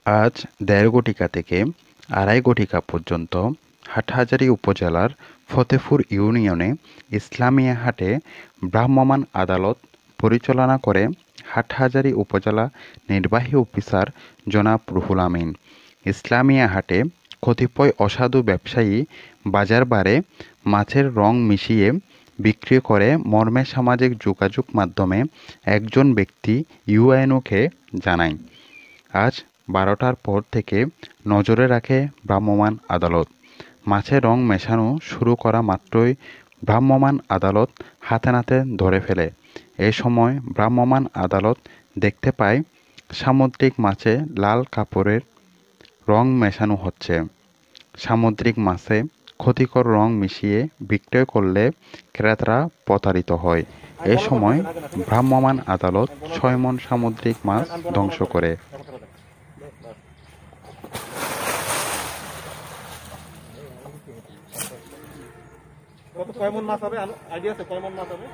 আজ ১.৫ ঘটিকা থেকে ২.৫ ঘটিকা পর্যন্ত হাটহাজারী উপজেলার ফতেপুর ইউনিয়নে ইসলামিয়া হাটে ভ্রাম্যমাণ আদালত পরিচালনা করে হাটহাজারী উপজেলা নির্বাহী অফিসার জনাব রুহুল আমিন। ইসলামিয়া হাটে কতিপয় অসাধু ব্যবসায়ী বাজারবারে মাছের রং মিশিয়ে বিক্রি করে মর্মে সামাজিক যোগাযোগ মাধ্যমে একজন ব্যক্তি ইউএনওকে জানায়। আজ ১২টার পর থেকে নজরে রাখে ভ্রাম্যমাণ আদালত। মাছের রং মেশানো শুরু করা মাত্রই ভ্রাম্যমাণ আদালত হাতেনাতে ধরে ফেলে। এ সময় ভ্রাম্যমাণ আদালত দেখতে পায় সামুদ্রিক মাছে লাল কাপড়ের রং মেশানো হচ্ছে। সামুদ্রিক মাছে ক্ষতিকর রং মিশিয়ে বিক্রয় করলে ক্রেতারা প্রতারিত হয়। এ সময় ভ্রাম্যমাণ আদালত ৬ মণ সামুদ্রিক মাছ ধ্বংস করে। কয় মণ মাছ হবে? আইডিয়া আছে কয় মণ মাছ হবে?